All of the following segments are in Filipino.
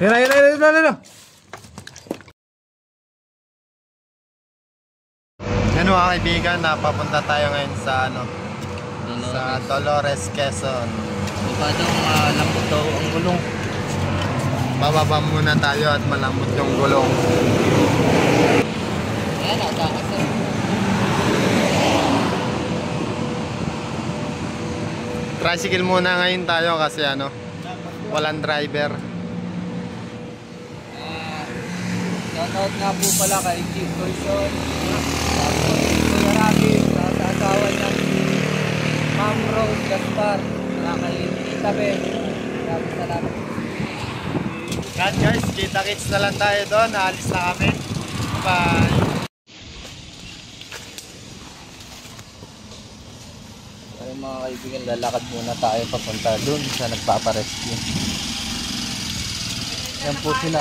Yan. Yan mga kaibigan, napapunta tayo ngayon sa sa Dolores, Quezon. Paano malambot daw ang gulong? Bababa muna tayo at malambot yung gulong. Ayan, natakas na. Tricycle muna ngayon tayo kasi walang driver. Shoutout nga po pala kay Chief Toyson. Kuya Rabi, sa asawa niya si Ma'am Rose Gaspar. Kay Tita Ben. Maraming salamat. Yan guys, kita-kits na lang tayo doon. Naalis na kami. Bye! Ay mga kaibigan, lalakad muna tayo papunta doon sa nagpaparescue. Yan po sila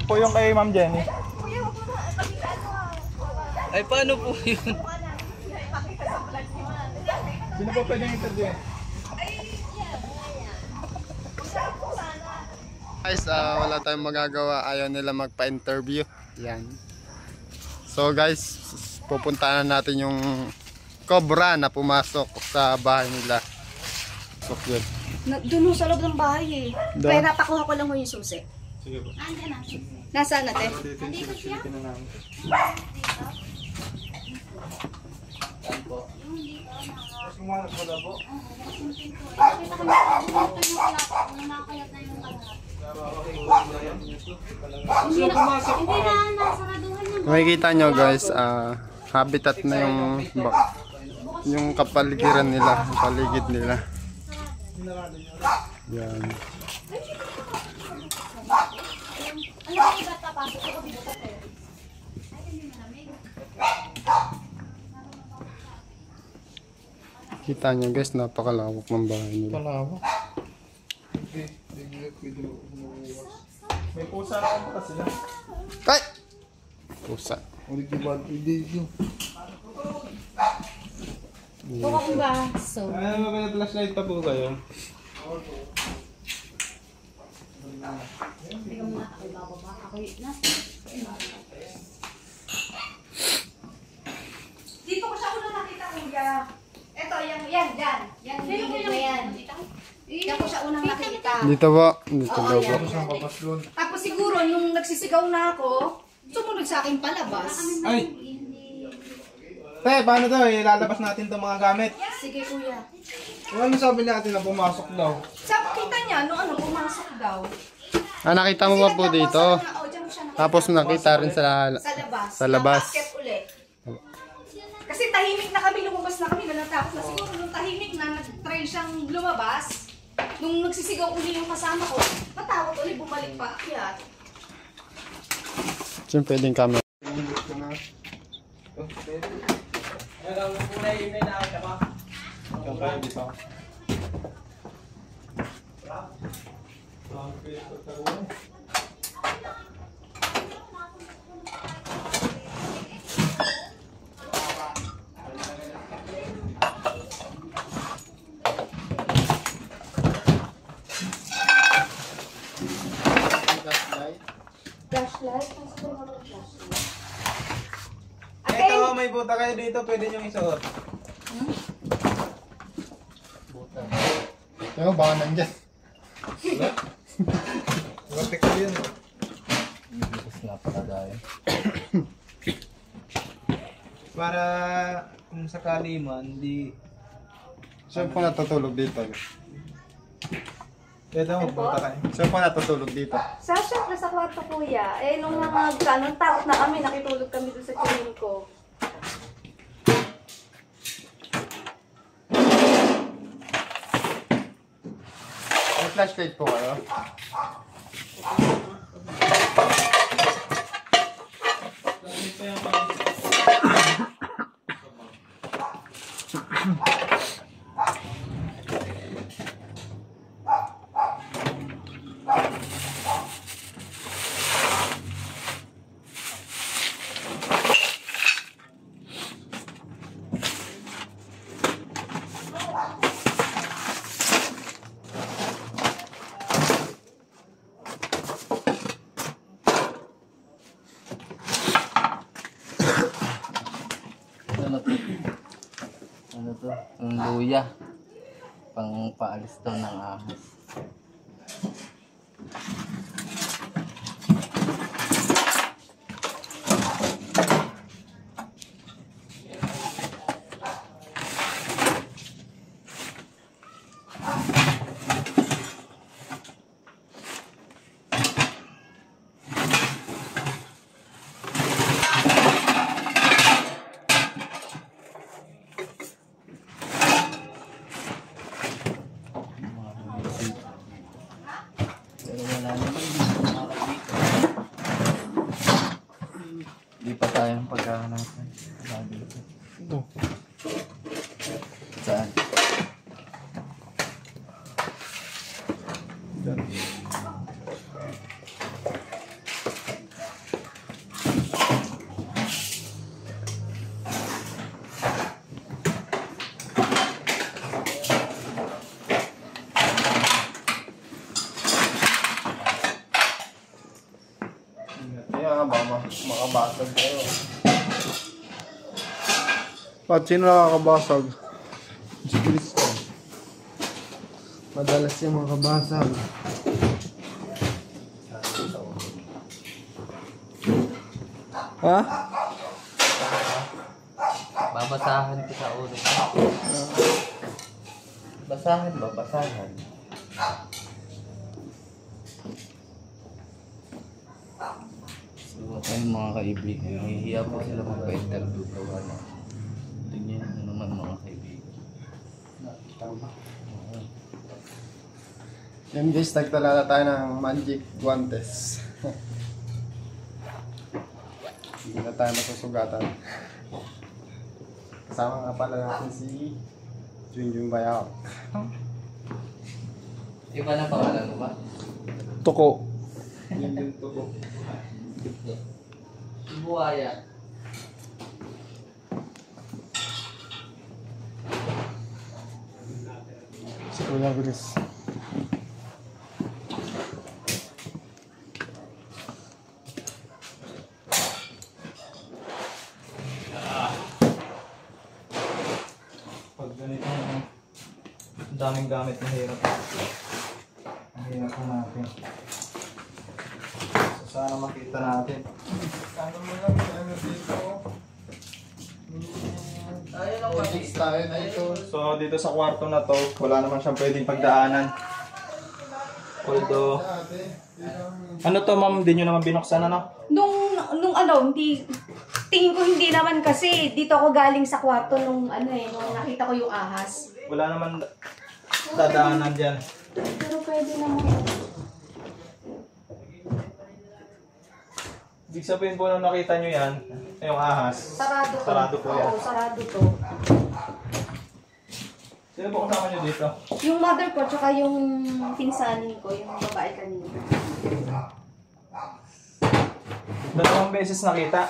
Po yung kay Ma'am Jenny. Ay, paano po yun? Sino po pwedeng interview? Guys, wala tayong magagawa. Ayaw nila magpa-interview. Yan. So guys, pupuntahan natin yung cobra na pumasok sa bahay nila. So yun. Doon sa loob ng bahay eh. Kaya napakuha ko lang mo yung susi. Sige po. Nasaan natin? Dito siya. Makikita nyo guys, habitat na yung kapaligiran nila, yung paligid nila. Yan. Kita nyo guys, napakalawak ng bahay nila. Palawak. May pusa na pa sila. Ay! Pusa. Buka kong baso. Ano ba flashlight pa po kayo? Hindi ka muna ako bababa. Ako na. Dito ko siya una nakita kuya. Eto, yan. Yan, bigit na yan. Yan ko siya unang nakita. Dito po. Dito daw po. Tapos siguro, nung nagsisigaw na ako, sumunod sa akin palabas. Ay! Te, paano to? Ilalabas natin itong mga gamit. Sige kuya. Ano sabi natin na pumasok daw? Sabi kita niya, pumasok daw. Nakita mo ba po dito? Tapos nakita rin sa labas. Sa labas. Nakakit ulit. Kasi tahimik na kami, lumabas na kami, natatapos na siguro nung tahimik na, nag-try siyang lumabas. Nung nagsisigaw uli yung kasama ko, matawag ulit, bumalik pa akyat. Saan pwedeng camera? Flashlight? Ito, may buta kayo dito, pwede nyo isuot. Buta. Pero baka nandiyan. Watik ko yun. Tapos nga pala dahil. Para kung sakali man, di... Saan po natutulog dito? Ito, magbuta kayo. Saan po natutulog dito? Sasha, nasa kwarto kuya. Nung takot na kami, nakitulog kami doon sa tingin ko. May flashlight po kayo? to, yung luya. Pang paalis daw ng ahas. Pero wala naman dito mga kaibigan. Hindi pa tayong pagkahanapan. Wala dito. Saan? Kaya ba, makabasag kayo. Pat, sino nakakabasag? Si Cristo. Madalas yung makabasag. Ha? Babasahan ko sa ulo. Basahan ba? Basahan. So, ayun mga kaibigan. Nahihiya po sila magpa-interview ko. Tingnan nyo naman mga kaibigan. Yan guys, nagtala na tayo ng magic guantes. Hindi na tayo masusugatan. Kasama nga pala natin si Junjun Bayaw. Iba na pangalan mo ba? Tuko. Junjun Tuko. Buhaya. Si Kuya Chris. Pag ganito, ang daming gamit na hirap. Ang hirap na natin. So, sana makita natin. Ano mo lang ano dito? Magic tayo na ito. So, dito sa kwarto na to, wala naman siyang pwedeng pagdaanan. Although, ano to ma'am, hindi nyo naman binuksan ano? Nung ano, hindi, tingin ko hindi naman kasi dito ako galing sa kwarto nung ano nung nakita ko yung ahas. Wala naman dadaanan dyan. Pero pwede naman. Ibig sabihin po nung nakita nyo yan, yung ahas. Sarado to. Sarado po yan. Oo, sarado to. Sino po kasama nyo dito? Yung mother ko, tsaka yung pinsanin ko, yung babae kanina. Dalawang beses nakita.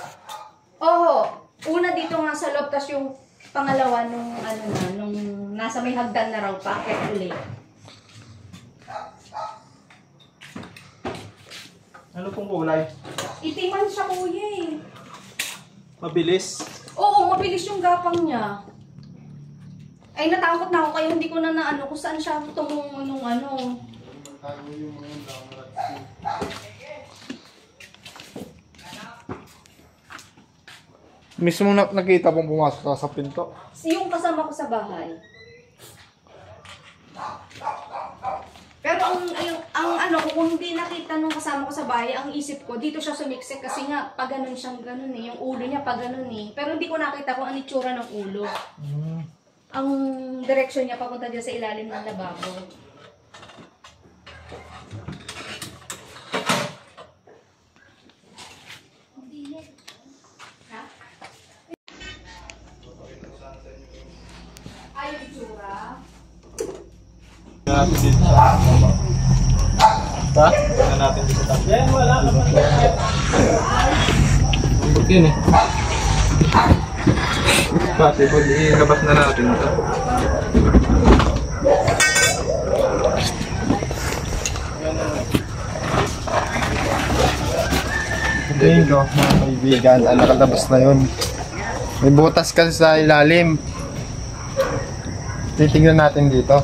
Oo. Una dito nga sa loob, tas yung pangalawa nung ano na, nung nasa may hagdan na raw, paakyat ulit. Ano pong kulay? Itiman siya kuya eh. Mabilis. Oo, mabilis yung gapang niya. Ay, natakot na ako kaya hindi ko na naano kung saan siya tumungo nung ano. Mismo nakita pong pumasok ka sa pinto. Yung kasama ko sa bahay. Pero ang ano, kung hindi nakita nung kasama ko sa bahay, ang isip ko, dito siya sumiksik kasi nga, pag ganun siyang ganun eh. Yung ulo niya pag ganun eh. Pero hindi ko nakita kung ang itsura ng ulo. Ang direksyon niya papunta dyan sa ilalim ng lababo. Ha? Ay, yung itsura. Natin dito sa ha? Tingnan natin dito sa yan, wala ka pa. Buti yun eh. Pati pag ilabas na natin ito. Dito, mga kaibigan, nakalabas na yun. May butas kasi sa ilalim. Titignan natin dito.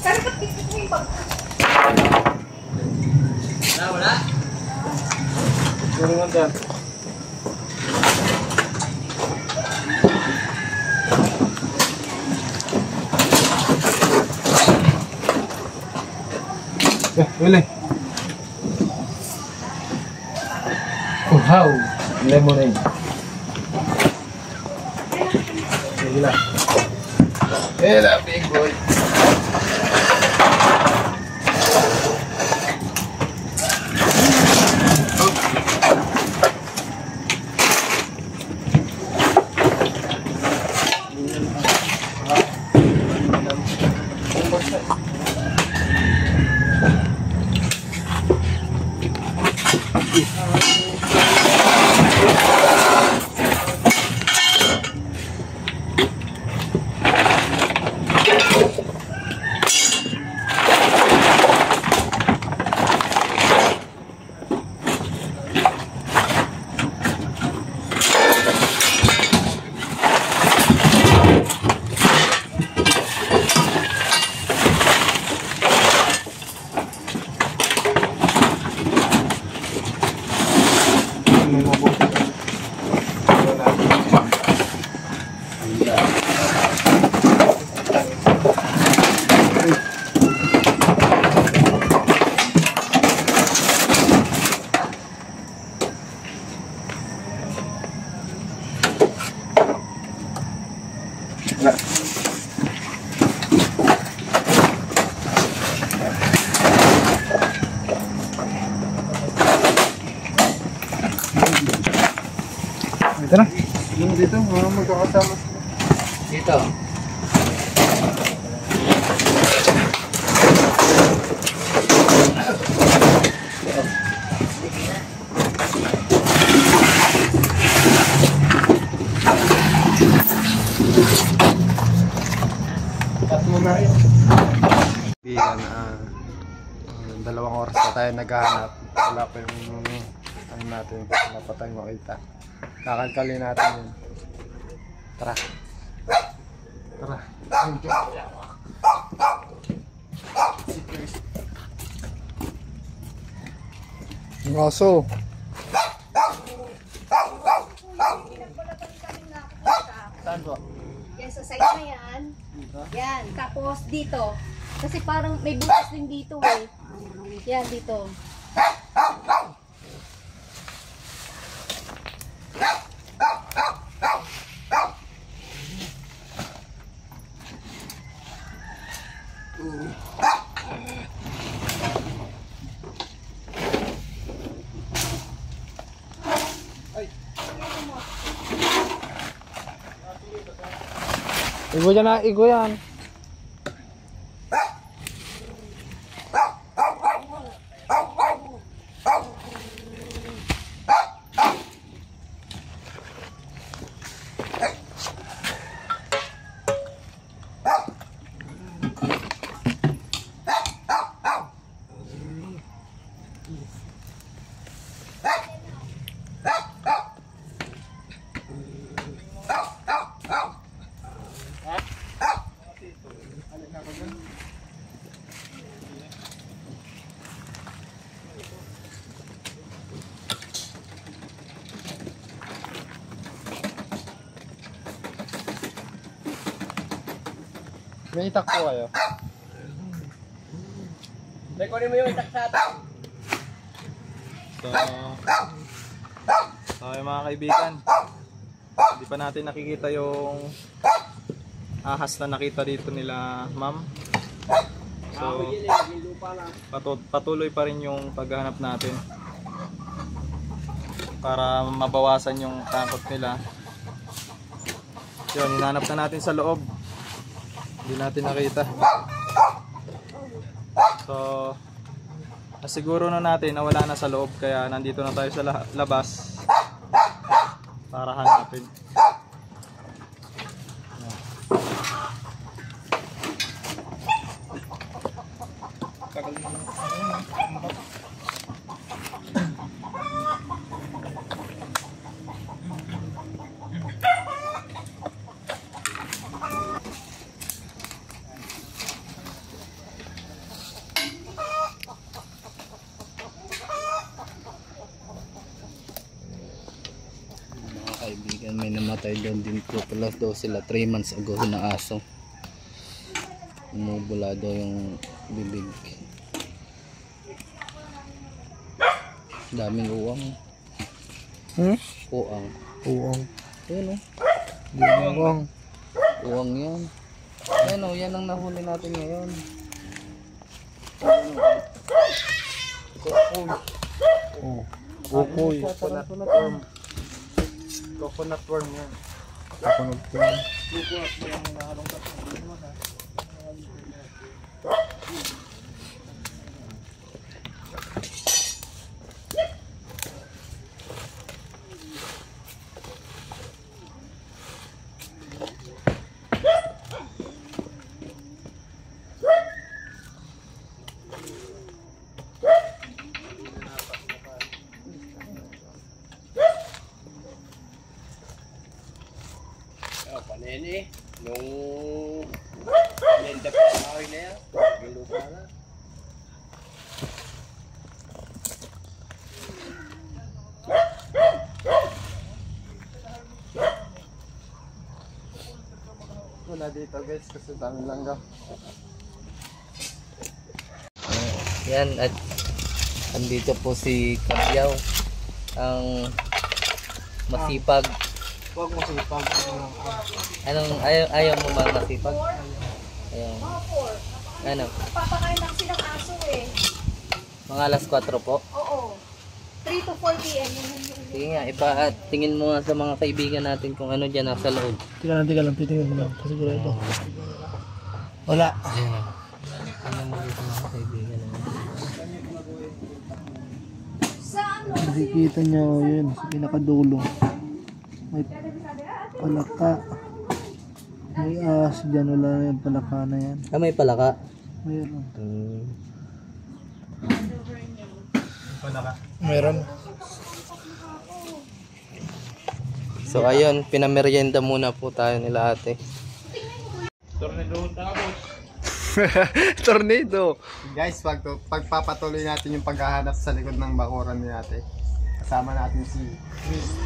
Sabi ba't pikit mo yung bag? Wala? Siguro nga dyan. Willy. Wow! Lemonade. Sige lang. Hello, big boy. Dito na. Dito, mga magkakasama. Dito. Bihan, 2 oras pa tayo naghahanap. Wala pa yung ano natin, wala pa tayong makita. Kakalkalin natin yun. Tara. Tara. Yung aso. Saan po? Yan sa side na yan. Yan. Tapos dito. Kasi parang may butas din dito eh. Yan dito. Igo dyan na, igo yan. May itak po kayo. Rekonin mo yung itak sa atin. So yung mga kaibigan, hindi pa natin nakikita yung ahas na nakita dito nila ma'am. So patuloy pa rin yung paghahanap natin para mabawasan yung takot nila. Yun, hinanap na natin sa loob, hindi natin nakita. So Nasiguro na natin na wala na sa loob, kaya nandito na tayo sa labas para hanapin. Kaibigan, may namatay doon din po pala daw sila 3 months ago na aso. Umubula daw yung bibig. Daming uwang. Uwang. Uwang. Ayun o. Uwang. Uwang yan. Ayun o, yan ang nahuli natin ngayon. Oh. Kukoy. Coconut worm yan. Kapunod ko yan. Panene, nung lenda pa kahoy na yan, yung lupa na. Wala dito guys kasi dami lang daw. Yan, at andito po si Kabyaw, ang masipag. Huwag mo sipag. Anong ayaw mo ba masipag? Ayaw. Ano? Papakain lang silang aso eh. Mga alas 4 po. Oo. 3 to 4 p.m. Sige nga, tingin mo nga sa mga kaibigan natin kung ano dyan nasa loob. Tika lang, titingin mo lang. Kasi siguro ito. Wala. Ayan. Tingnan mo dito mga kaibigan natin. Sa ano? Nakikita nyo yun sa pinakadulo. May palaka. May ahas dyan. Wala na yung palaka na yan. Ah, may palaka. Mayroon. Meron. So ayun, pinamerienda muna po tayo nila ate. Tornado. Guys, pagpapatuloy natin yung paghahanap sa likod ng bakuran ni ate. Kasama natin si Chris.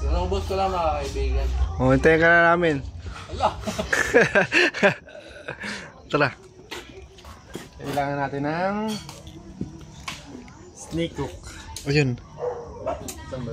Inubos ko lang mga kaibigan. Hintayin ka na namin. Tara. Kailangan natin ng snake hook. Ayun. Saan ba?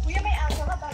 Kuya, may aso ka ba?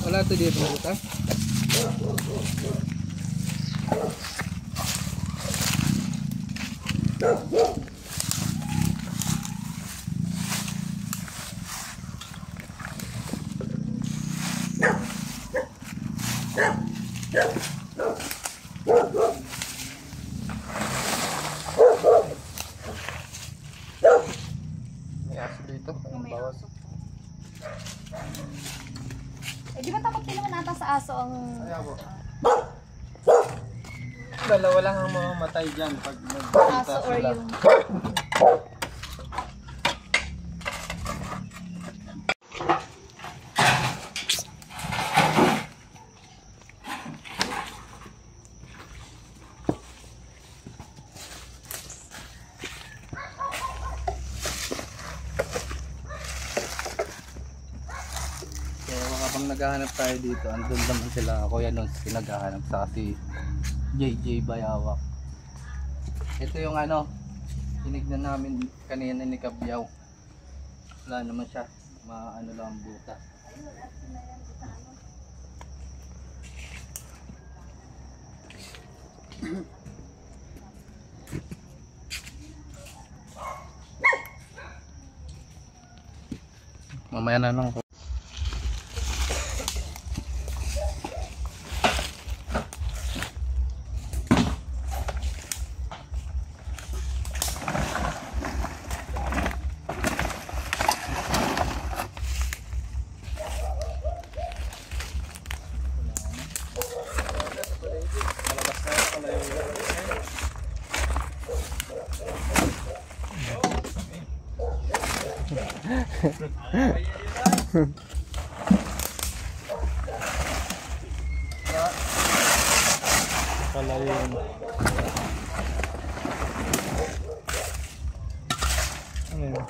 Wala ito dito na May aso dito. Bawas. Eh, di ba takot din naman ata sa aso ang Dalawa lang ang mamamatay dyan pag Aso nagkita or sila. yung... So habang naghahanap tayo dito, andun naman sila Kuya Nons pinaghahanap sa si JJ Bayawak. Ito yung ano, tinignan namin kanina ni Kabyaw. Wala naman siya, maano lang ang butas. Mamaya na lang. Pala yun. Ano yun?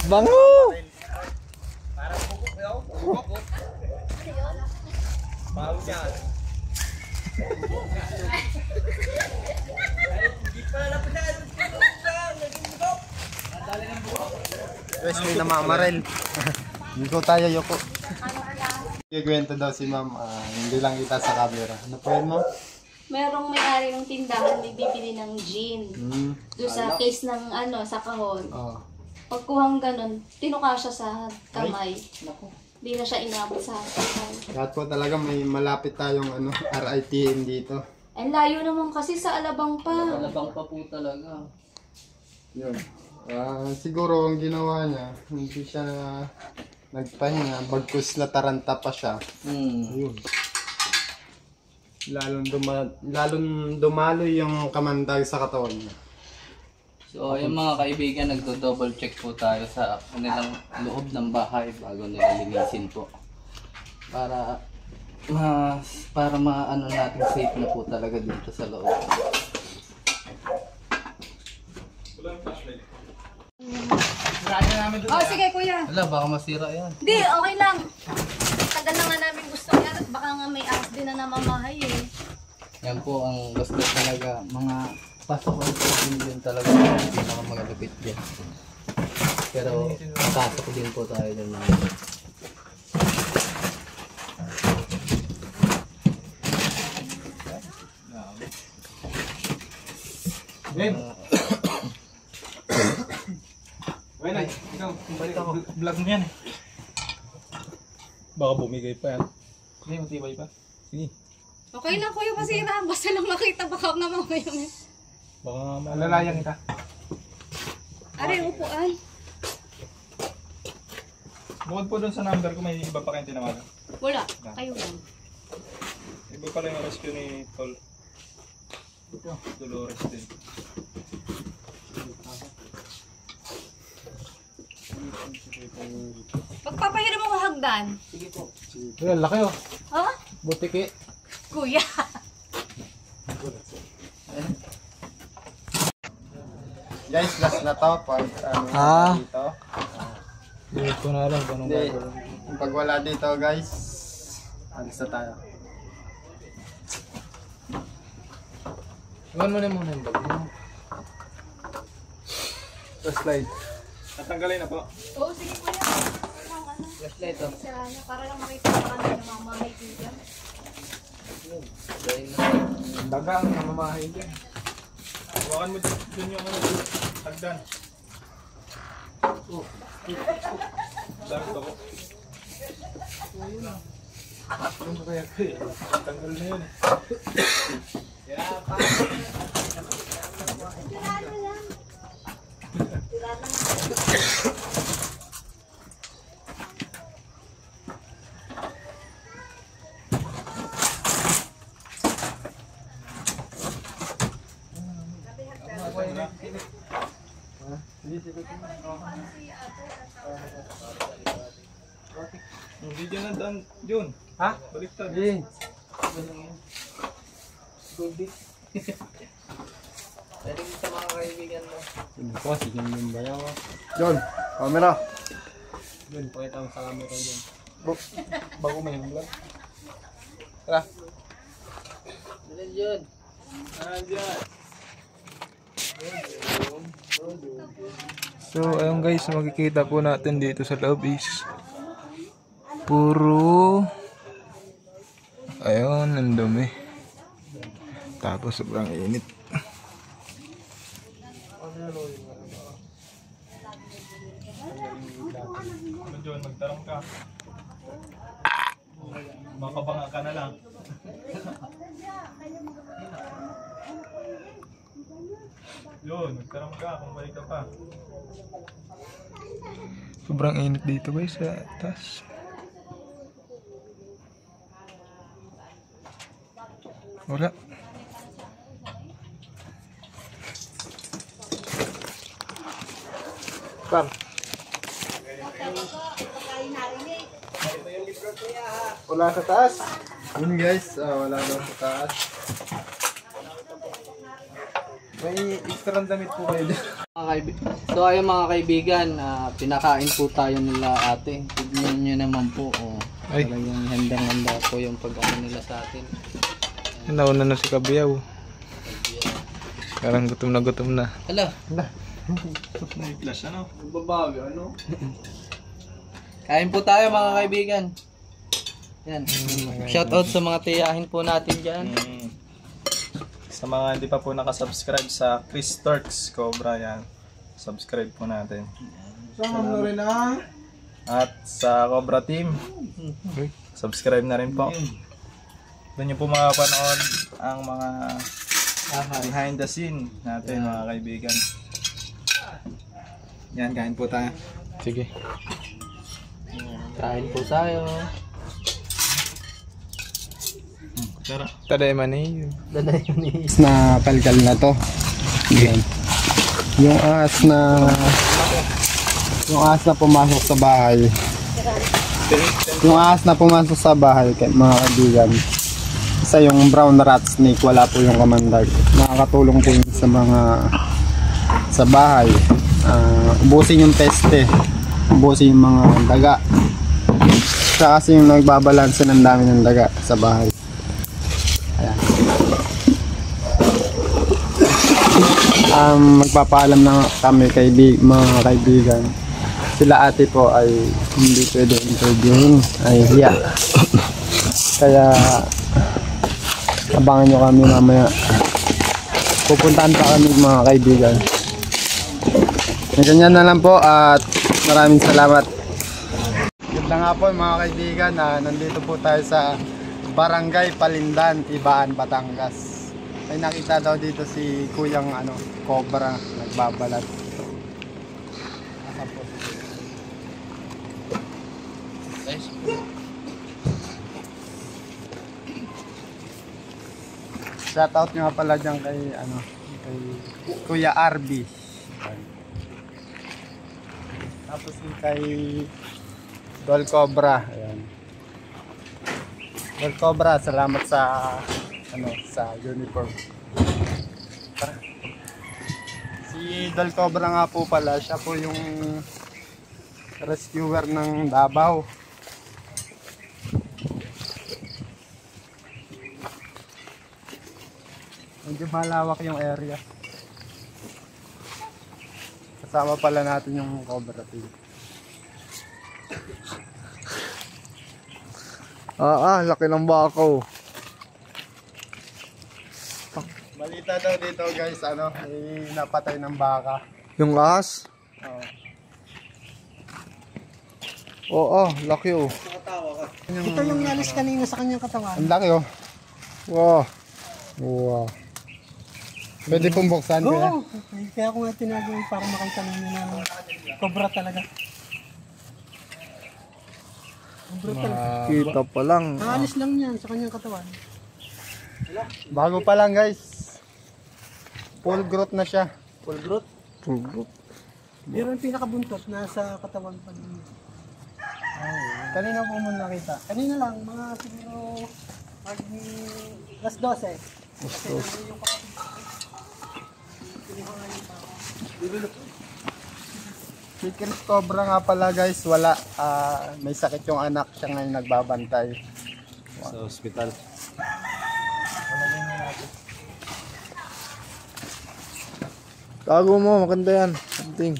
Bango! Guys, may namamarel. Yoko tayo, Yoko. Kikwento daw si ma'am, hindi lang kita sa camera. Ano po yun, ma'am? Merong may-ari ng tindahan, may bibili ng gin. Doon sa case ng ano, sa kahon. Oh. Pagkuhang ganun, tinuka siya sa kamay. Hindi na siya inabot sa hospital. Lahat po talaga may malapit tayong ano, RITM dito. Ang layo naman kasi sa Alabang pa. Alabang pa po talaga. Yun. Siguro ang ginawa niya, hindi siya nagpahinga, bagkus na taranta pa siya. Ayun. Lalong dumalo yung kamandag sa katawan niya. So yung mga kaibigan, nagdo-double check po tayo sa kanilang loob ng bahay bago nila linisin po. Para maano natin safe na po talaga dito sa loob. Oh, sige kuya. Wala, baka masira yan. Hindi, okay lang. Tagal na nga namin gusto yan at baka nga may ahas din na namamahay eh. Yan po ang gusto talaga. Mga pasok ang din talaga. Hindi na magalapit dyan. Pero pasok din po tayo dyan mga. Bueno, ikaw, vlog mo yan eh. Baka bumigay pa yan. Hindi, matibay pa. Sige. Okay lang kuya, masira. Basta lang makita baka namamaya mo. Baka malalayan kita. Aray, upuan. Bukod po dun sa number ko, may iba pa kayong tinawagan. Wala, kayo lang. Iba pala yung rescue ni Tol. Dolores din. Pagpapahiram mo hagdan. Sige po. Ayan, laki oh. Ha? Butiki. Kuya. Guys, last na to. Pag dito. Hindi ko na alam kung anong Hindi. gagawin. Pag wala dito guys, alis na tayo. Iwan mo na muna yung bag mo. Flashlight. Natanggalin na po. Oo, sige kuya. Flashlight oh. Sana, para lang makita ka kami ng mga mamay kuya. Dahil na. Dagang namamahay dyan. Hawakan mo dun yung ano, hagdan. Dapat ako. Ano kaya ko eh? Tanggal na yun eh. Hindi dyan ang daan, Jun. Ha? Baliktad. Hindi. Goldie. Pwede mo sa mga kaibigan mo. Sino po? Sige yung bayaw. John, camera. Yun, pakita mo sa camera dyan. Bago may vlog. Tara. Dali yun. Andyan. So ayun guys, makikita po natin dito sa loob is puro ayun, ang dumi. Tapos sobrang init. Ano Jun, magtarong ka. Makabanga ka na lang. Yun, magtarong ka kung balik ka pa. Sobrang init dito guys sa taas. Wala. Pam. Wala sa taas. Yun guys, wala daw sa taas. May extra damit po kayo dyan. So ayun mga kaibigan, pinakain po tayo nila ate. Tignan nyo naman po. Ay. Talagang handang-handa po yung pag-ano nila sa atin. Nauna na si Kabiyaw. Parang gutom na. Hala, Na-flash ano? babawi ano? Kain po tayo mga kaibigan. Yan. Shout out sa mga tiyahin po natin dyan. Sa mga hindi pa po nakasubscribe sa Chris Turks Cobra, yan. Subscribe po natin. Sama mo rin ah. At sa Cobra Team, subscribe na rin po. Doon nyo po makapanood ang mga behind the scene natin mga kaibigan. Yan, kain po tayo. Sige. Kain po tayo. Tara. Taday man eh. Danay yun eh. Na kalkal na to. Yan. Yung ahas na pumasok sa bahay. Yung ahas na pumasok sa bahay, mga kaibigan. Isa yung brown rat snake, wala po yung kamandag. Nakakatulong po yun sa mga sa bahay. Ubusin yung peste. Ubusin yung mga daga. Siya kasi yung nagbabalanse ng dami ng daga sa bahay. Ayan. Magpapaalam na kami mga kaibigan. Sila ate po ay hindi pwede interviewin, ay hiya. Kaya abangan nyo kami mamaya. Pupuntahan pa kami mga kaibigan. Ganyan na lang po at maraming salamat. Ganda nga po mga kaibigan, nandito po tayo sa Barangay Palindan, Ibaan, Batangas. May nakita daw dito si Kuyang Cobra nagbabalat. Asan po? Shoutout nyo nga pala dyan kay kay Kuya Arby. Tapos kay Dol Cobra. Ayan. Dol Cobra, salamat sa sa uniform. Tara. Si Dol Cobra nga po pala, siya po yung rescuer ng Davao. Medyo malawak yung area. Kasama pala natin yung Cobra team. Laki ng bakaw. Balita daw dito guys, may napatay ng baka. Yung ahas? Oo, laki oh. Ito yung nalis kanina sa kanyang katawan. Ang laki oh. Wow. Wow. Pwede pong buksan kuya. Oo. Kaya ko nga tinagawin para makita ninyo na cobra talaga. Cobra talaga. Kita pa lang. Naalis lang yan sa kanyang katawan. Bago pa lang guys. Full growth na siya. Full growth. Pero yung pinakabuntot, nasa katawan pa niya. Kanina po mo nakita. Kanina lang, mga siguro mag alas 12. Kasi nandun yung kapatid ko. Kinuha nga yung tao. Si Chris Cobra nga pala guys, wala. May sakit yung anak, siya ngayon nagbabantay. Sa ospital. Tago mo, maganda yan. Something.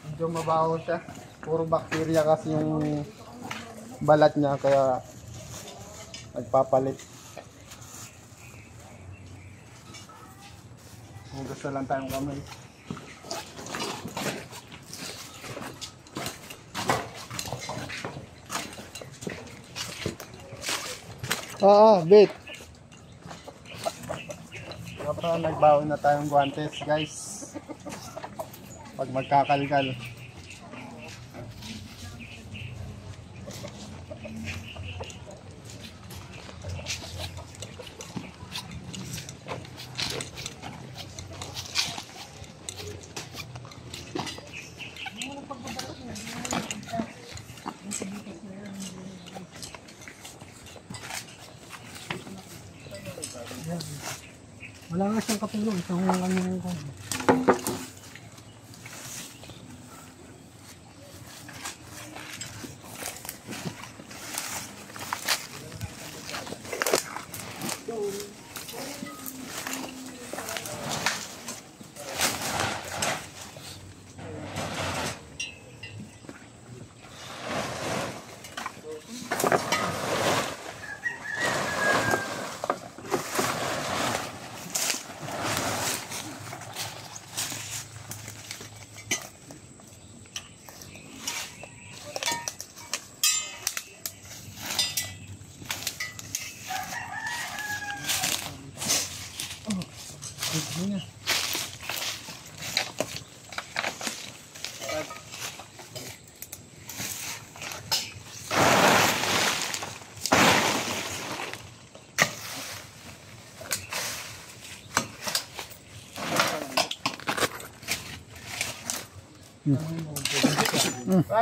Medyo mabaho siya. Puro bacteria kasi yung balat niya, kaya nagpapalit. Hugas na lang tayong kamay. Bet. Kapag nagbaon na tayong guantes guys. Pag magkakalkal. Wala nga siyang katulong. Isang kanyang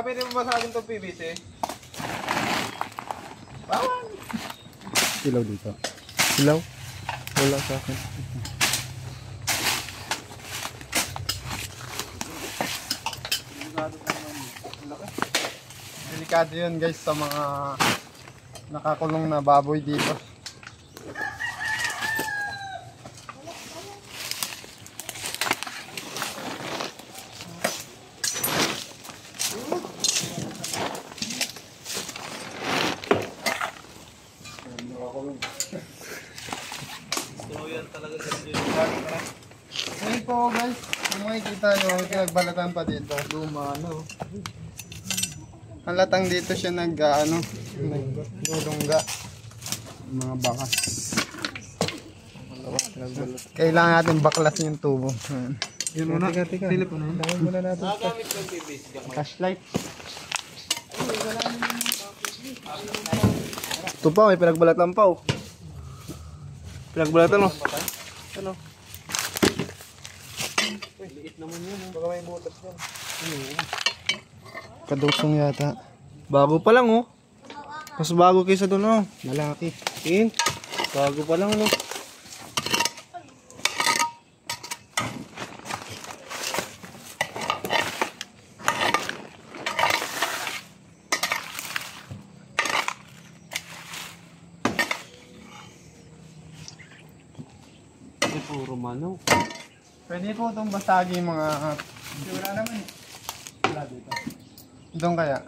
Pwede mo ba sa akin itong PVC? Silaw dito. Silaw? Wala sa akin. Delikado yun guys sa mga nakakulong na baboy dito. Ngayon po guys, kung makikita nyo, pinagbalatan pa dito. Lumano. Halatang dito siya nagdulungga. Mga bakas. Kailangan natin baklasin yung tubo. Yun muna. Teka. Silip mo na yun. Dawin muna natin. Nagagamit ko yung PVC. Flashlight. Ito pa, may pinagbalatan pa oh. Pinagbalatan oh. Ano? Liit naman yun. Baka may butas yan. Kadusong yata. Bago pa lang oh. Mas bago kaysa doon oh. Malaki. Tingin. Bago pa lang oh. Puro mano. Pwede po itong basagi mga... Wala naman eh. Wala dito. Doon kaya?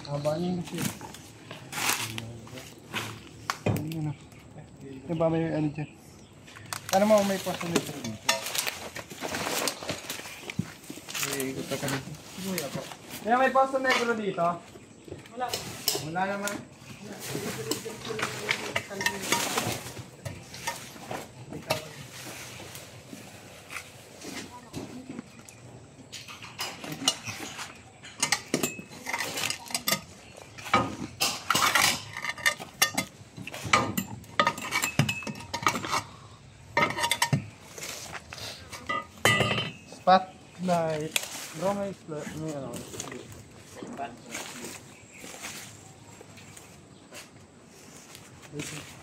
Haba niyo kasi. Ano? Yung ba may ano dyan? Ano mo may posto nito dito? Ikot ka dito. Kaya may posto negro dito? Wala. Wala naman. Spot. Night. Bro, may ano.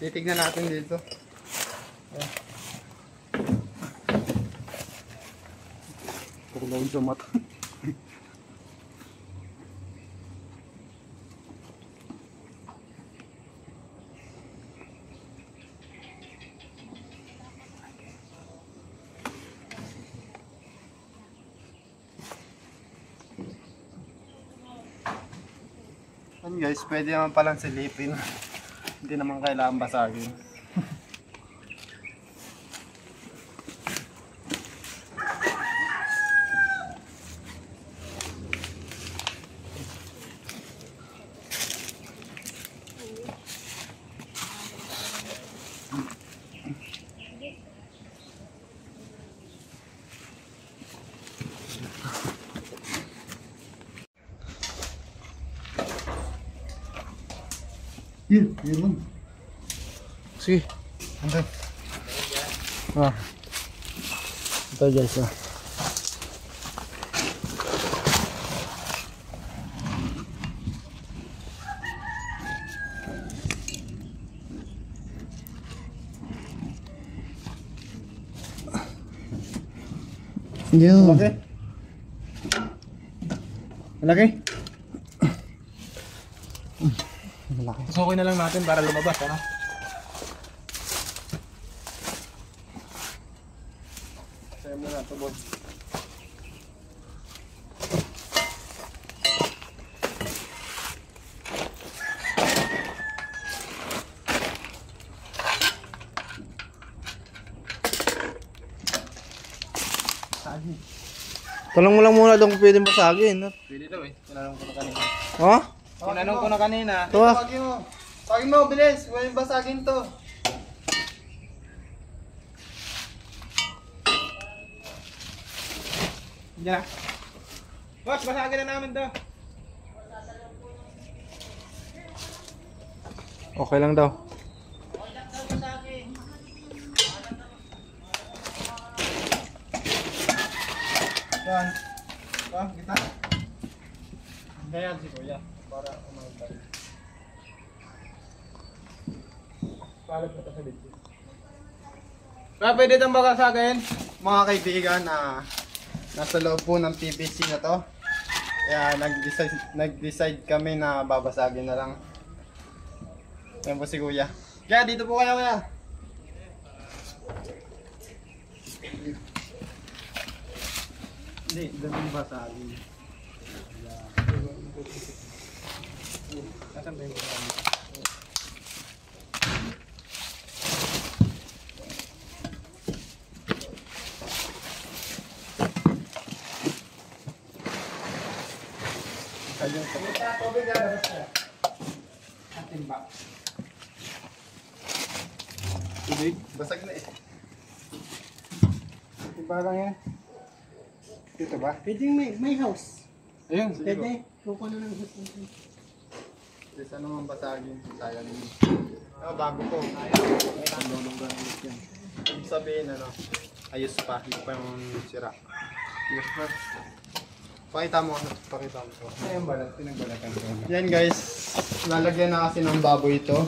Titignan natin dito. Kulong sa mata. Yan guys, pwede naman palang silipin. Hindi naman kailangan basagin. Yun lang. Sige. Andun. Ah. Ito guys ah. Yun. Malaki. Malaki? Pasukin na lang natin para lumabas, ano? Sayo mo na, tubod. Tanong mo lang muna doon kung pwede basagin. No? Pwede daw eh. Tinanong ko na kanina. Ha? Tinanong ko na kanina. Ito ah. Pagin mo. Pagin mo, bilis. Huwag yung basagin to. Diyan na. Boss, basagin na namin to. Okay lang daw. Yan. Kita. Ganyan si Kuya. Para umayon tayo. Palag na sa video. Pwede itong basagin? Mga kaibigan, nasa loob po ng PVC na to. Kaya nag-decide kami na babasagin na lang. Yan po si Kuya. Kaya dito po kayo, Kuya. Hindi, doon yung basagin. Nasaan ba yung basagin? Tubig? Basag na eh. Iba lang yan. Dito ba? Pwede may house. Ayun, sige ko. Pwede. Kukuha na ng house. Kasi ano naman basagin? Sayang yun. Bago po. Ibig sabihin, ayos pa. Hindi pa yung sira. Ayos pa. Pakita mo. Pakita mo. Ayan balat. Pinagbalatan ko. Yan guys. Lalagyan na kasi ng baboy ito.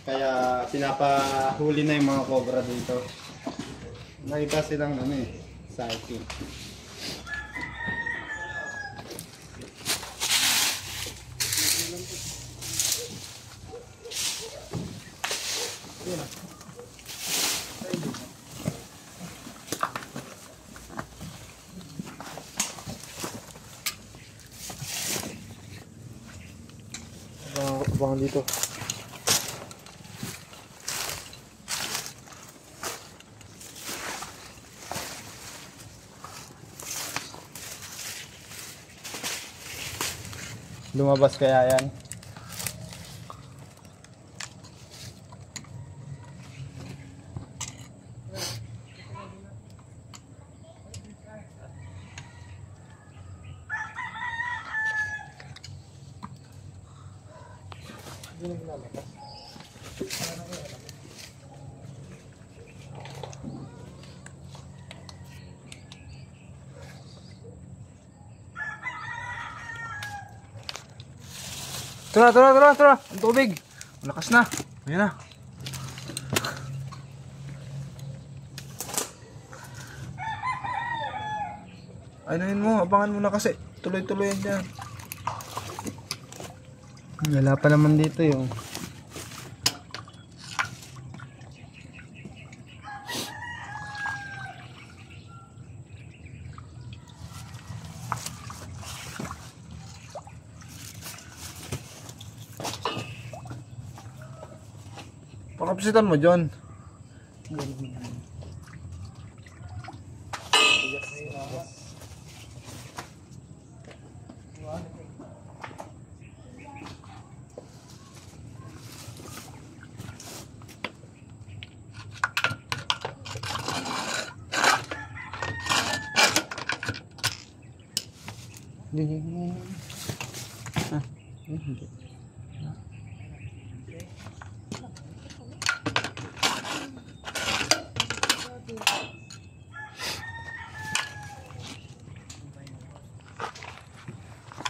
Kaya pinapahuli na yung mga cobra dito. Nakita silang cycle. Abangan dito. Lumabas kaya yan? Tara. Ang tubig. Malakas na. Ayan na. Ayunin mo, abangan mo na kasi. Tuloy-tuloy yan dyan. Wala pa naman dito yung. Pakapsitan mo, John.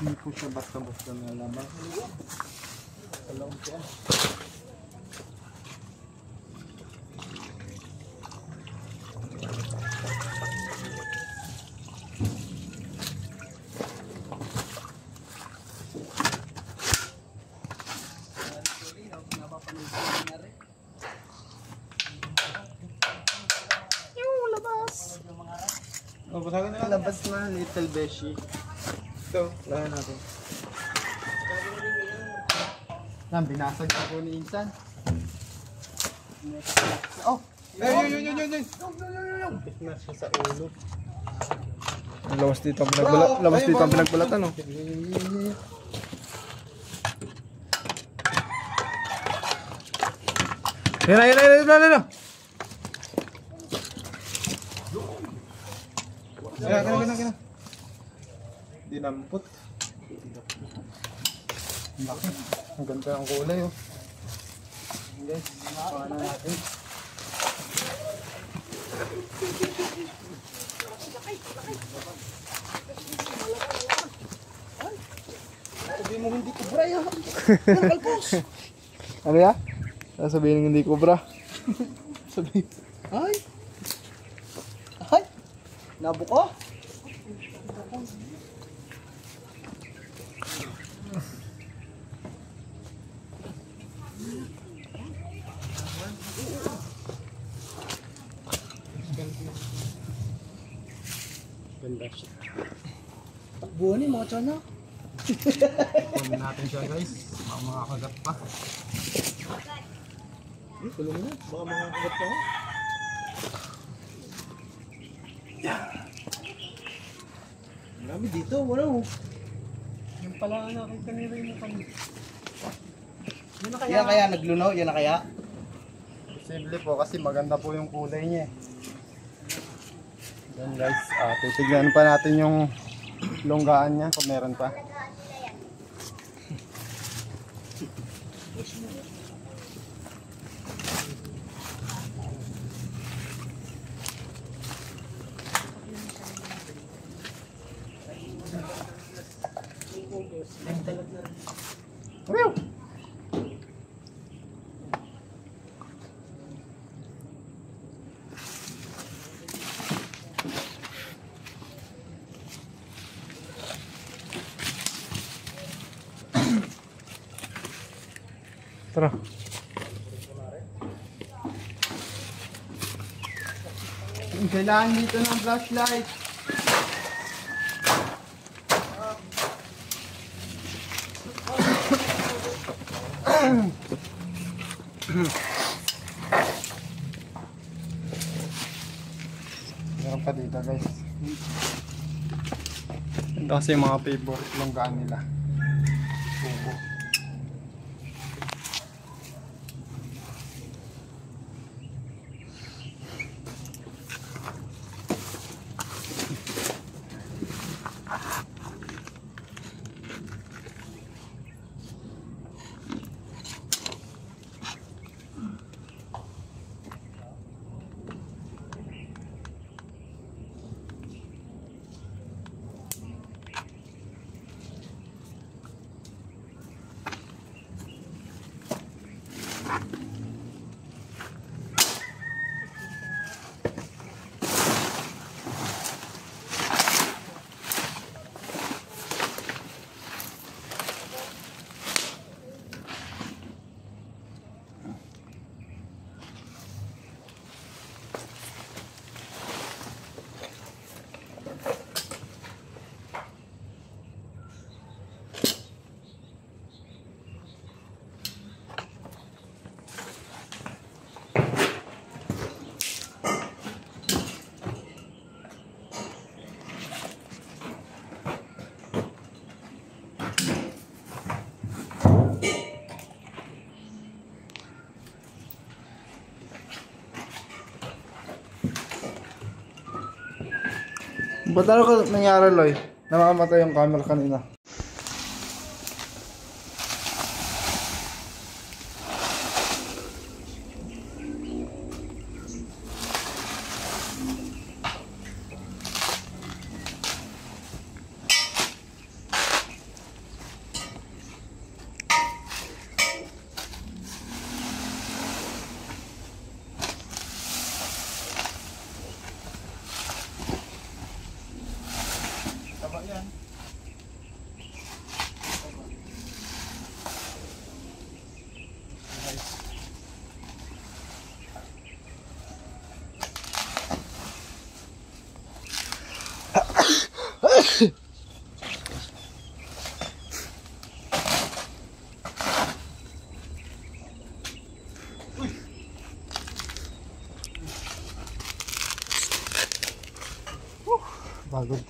Hindi po siya basta-basta na lamang. Oh, patagin na. Labas na, little beshi. Ito, lahan natin. Binasag na po ni Insan. Yun. Na siya sa ulo. Lawas dito ang pinagbalatan, oh. Yan. Kaya. Dinampot. Laki. Ang ganda ang kulay, oh. Guys, paano natin? Sabi mo hindi ko bra yan. Ano ya? Sasabihin ng hindi kubra. Sabi, ay, nabuko. Ganda siya. Takbuhan ni mga tiyan na. Kunin natin siya, guys. Mga kagat pa. Tulong na, baka mga kagat pa. Ang dami dito, wala oh. Yung pala nakita nila yung kanina. Yan kaya naglunaw, yan na kaya? Posible po kasi maganda po yung kulay niya. Then guys, titignan pa natin yung longgaan niya kung meron pa. Tara. Kailangan dito ng flashlight. Meron pa dito, guys. Ito kasi yung mga favorite longgaan nila. Bubo. Ba't ano ka nangyari, Loy? Namamatay yung camera kanina. Pagod.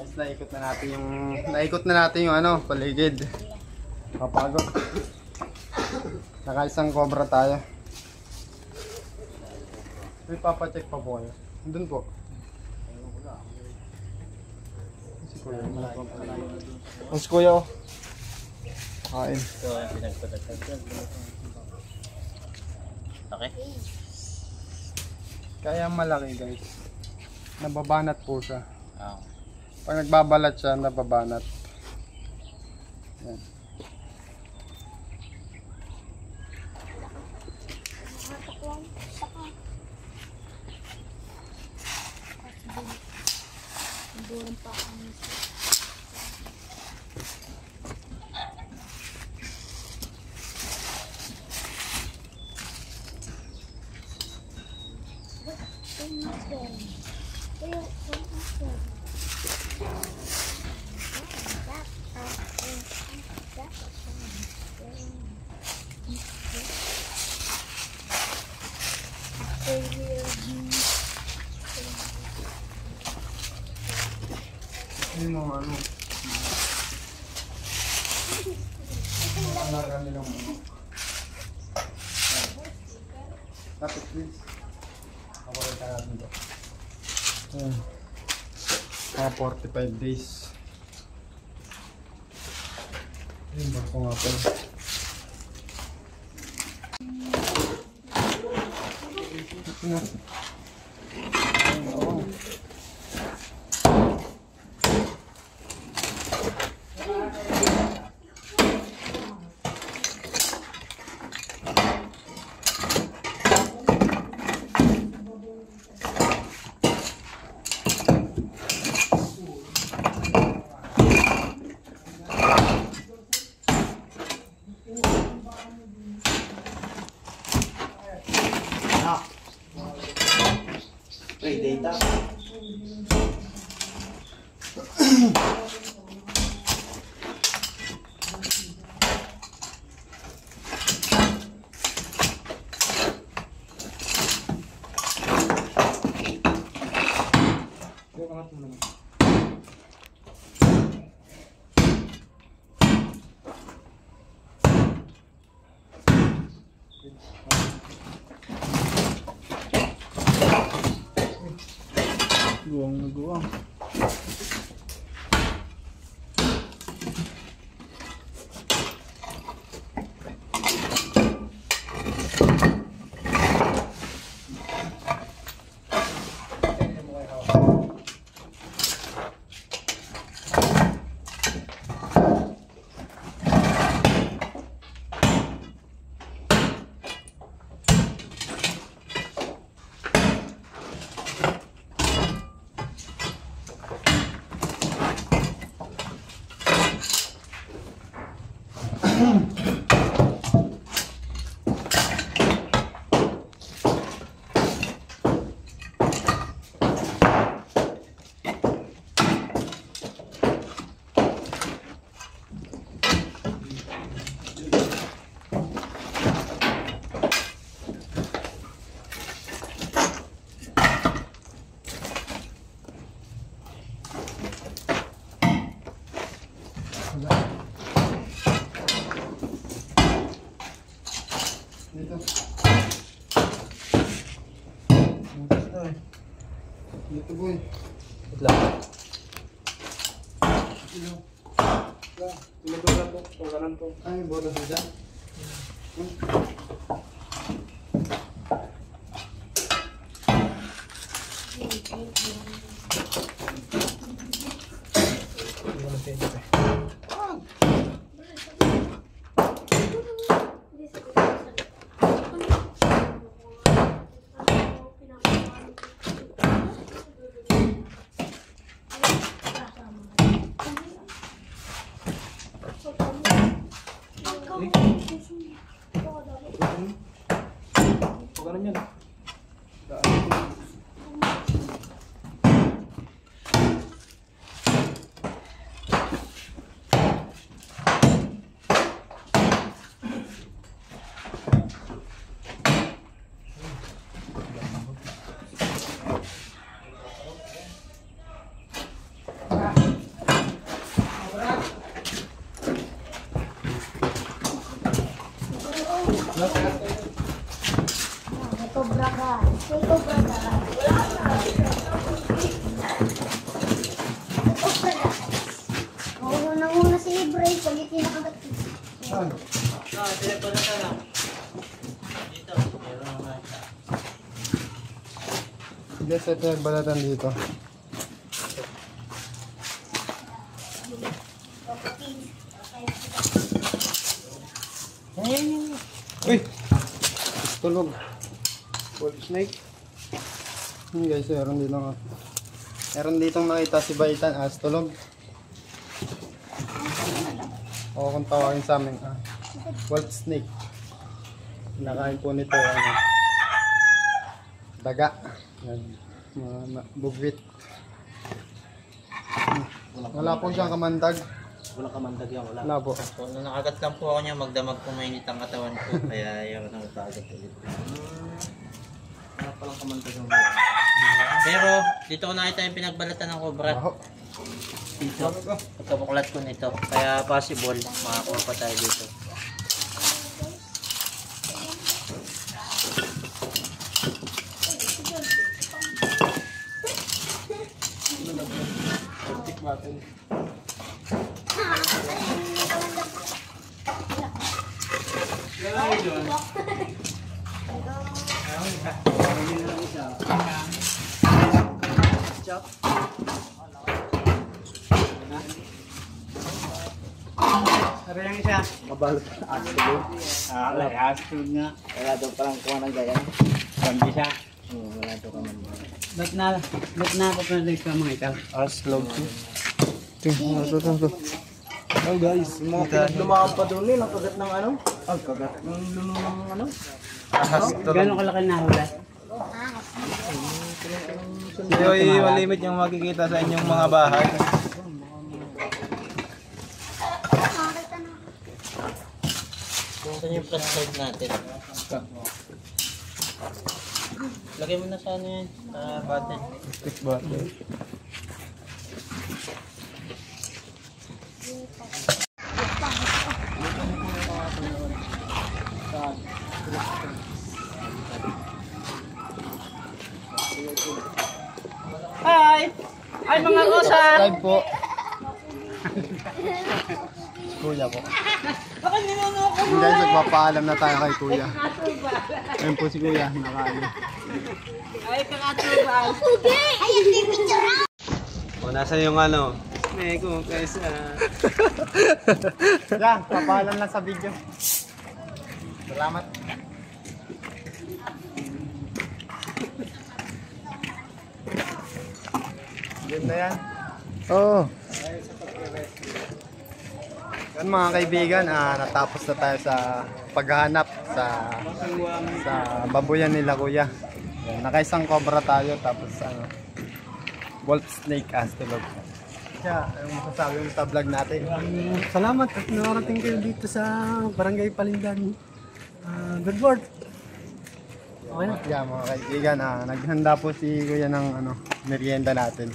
Guys, naikot na natin yung ano, paligid. Kapagod. Nakaisang cobra tayo. May papacheck pa po kayo. Doon po. Si Kuya. Mas kuya oh. Kain. Okay. Kaya malaki guys. Nababanat po siya. Ah. Pag nagbabalat siya, nababanat. Yan. Yung mga ano. Alaga nilang mga. Lapit please. Ako rin tayo dito. Ayan. Mga 45 days. Ayun, barko nga pala. Ito na. Ayun, oo. Guwang na guwang. Dito. Dito boy. Itla. Ay, bola sa dyan. Ganun yan. Cobra ka. May cobra ka. Cobra ka. Nanguna si Bray pag itinakagat. Sige, set yung balatan dito. Uy! Tulog. Wolf snake. Guys, meron ditong nakita si Baitan as tulog. O kung tawagin sa amin, wolf snake. Nakain po nito daga. Yan. Bugwit. Wala po siyang kamandag. Walang kamandag yan, wala. Wala po. So, nung nakagat lang po ako niya, magdamag po mainit ang katawan ko. Kaya ayaw na magpaagat ulit. Wala palang kamandag yung buwan. Pero, dito ko nakita yung pinagbalatan ng cobra. Baho. Dito. Pagkabuklat ko nito. Kaya possible, makakuha pa tayo dito. Ano yung isa? Mabalot ang astro. Wala, astro nga. Wala daw parang kuha ng ganyan. Pandi siya. Wala daw kamandag. Ba't na ako pala sa mga ikaw? Aslog. Ito. Oh guys, mga pinaglumaan pa doon ang kagat ng ano? Ang kagat ng luno ng ano? Ahas. Gano'ng kalaki na hula? Yoy, malimit yung makikita sa inyong mga bahay. Saan yung flashlight natin? Lagay mo na sa ano yan, sa button. Hi! Hi mga rosa! Subscribe po. Kuya po. Guys, magpapaalam na tayo kay Kuya. Ayun po si Kuya, nakaano. Ay, kakatubal! O, nasa yung ano? May kumpesa. Yeah, papaalam lang sa video. Salamat. Game na yan. Oo. Yan mga kaibigan, natapos na tayo sa paghahanap sa babuyan nila Kuya. Yan, nakaisang cobra tayo tapos wolf snake antelope. Kaya, anong masasabi mo sa vlog natin? Salamat at nakarating kayo dito sa Barangay Palindan. Good work! Okay na. Yeah, mga kaibigan, naghanda po si Kuya ng merienda natin.